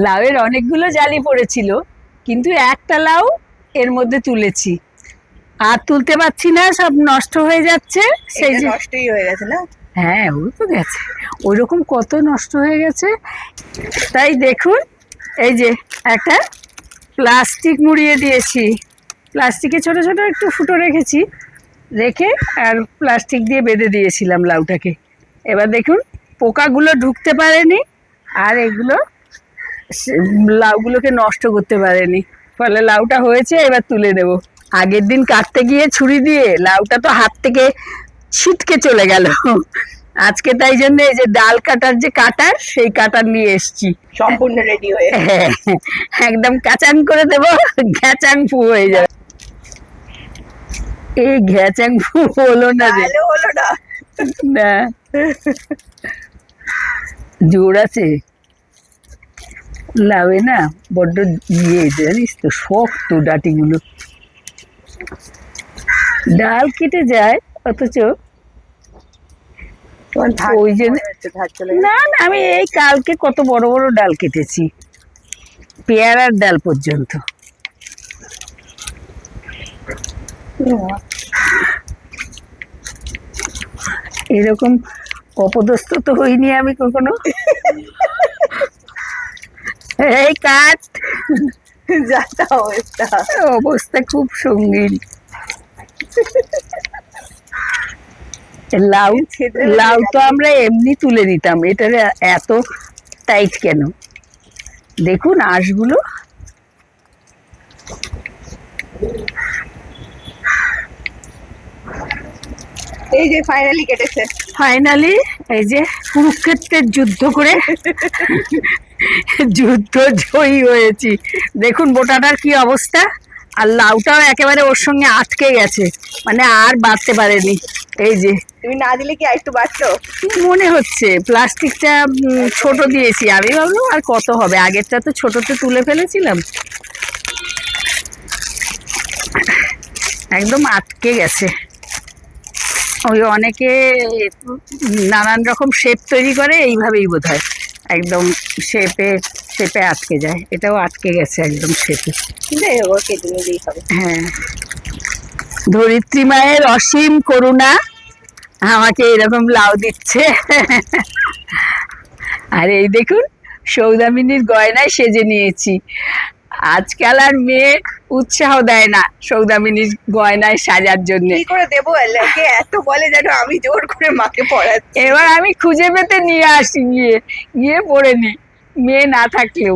লাউয়ের অনেকগুলো জালি পড়েছিল, কিন্তু একটা লাউ এর মধ্যে তুলেছি, আর তুলতে পারছি না, সব নষ্ট হয়ে যাচ্ছে। সেই যে নষ্টই হয়ে গেছে না? হ্যাঁ, ওই তো গেছে, ওই রকম কত নষ্ট হয়ে গেছে। তাই দেখুন, এই যে একটা প্লাস্টিক মুড়িয়ে দিয়েছি, প্লাস্টিকে ছোট ছোট একটু ফুটো রেখেছি, রেখে আর প্লাস্টিক দিয়ে বেঁধে দিয়েছিলাম লাউটাকে। এবার দেখুন, পোকাগুলো ঢুকতে পারেনি, আর এগুলো লাউগুলোকে নষ্ট করতে পারেনি, ফলে লাউটা হয়েছে। এবার তুলে দেব। আগের দিন কাটতে গিয়ে ছুরি দিয়ে লাউটা তো হাত থেকে ছিটকে চলে গেল। আজকে তাই জন্য এই যে ডাল কাটার যে কাটার, সেই কাটার নিয়ে এসছি, সম্পূর্ণ রেডি হয়ে। একদম কাচাং করে দেবো, ঘ্যাচাং ফু হয়ে যাবে। এই ঘ্যাচাং ফু হলো না রে, হলো না। না, জোর আছে লাউয়ে না, বড্ড জানিস তো, শক্ত ডাটিগুলো, ডাল কেটে যায়, অথচ ওই জন্য না না, আমি এই কালকে কত বড় বড় ডাল কেটেছি, পেয়ারার ডাল পর্যন্ত। এরকম অপদস্থ তো হইনি আমি কখনো। এই কাজ, অবস্থা খুব সঙ্গীন। লাউ লাউ তো আমরা এমনি তুলে নিতাম, এটা এত টাইট কেন? দেখুন আঁশগুলো, এই যে ফাইনালি কেটেছে, ফাইনালি এই যে কুরুক্ষেত্রের যুদ্ধ করে যুদ্ধ জয়ী হয়েছি। দেখুন বোটাটার কি অবস্থা, আর লাউটাও একেবারে ওর সঙ্গে আটকে গেছে, মানে আর বাড়তে পারেনি। এই যে তুমি না দিলে কি আরেকটু বাড়তো মনে হচ্ছে, প্লাস্টিকটা ছোট দিয়েছি, আমি ভাবলাম আর কত হবে, আগেরটা তো ছোটতে তুলে ফেলেছিলাম, একদম আটকে গেছে। ওই অনেকে নানান রকম শেপ তৈরি করে, এইভাবেই বোধ হয় একদম শেপে শেপে আটকে যায়, এটাও আটকে গেছে একদম শেপে। হ্যাঁ, ধরিত্রী মায়ের অসীম করুণা, আমাকে এরকম লাউ দিচ্ছে। আর এই দেখুন, সৌদামিনীর গয়নায় সেজে নিয়েছি। আজকাল আর মেয়ে উৎসাহ দেয় না সৌদামিনীর গয়নায় সাজার জন্য। কি করে দেবো, এত বলে যেন আমি জোর করে মাকে পড়াচ্ছি। এবার আমি খুঁজে পেতে নিয়ে আসি, গিয়ে গিয়ে পড়ে নি, মেয়ে না থাকলেও।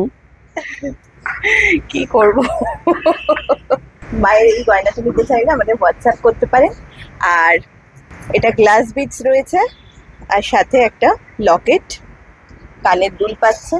কি করব। মায়ের এই গয়নাটা নিতে চাইলে আমাদের হোয়াটসঅ্যাপ করতে পারেন। আর এটা গ্লাস বিটস রয়েছে, আর সাথে একটা লকেট, কানের দুল পাচ্ছে।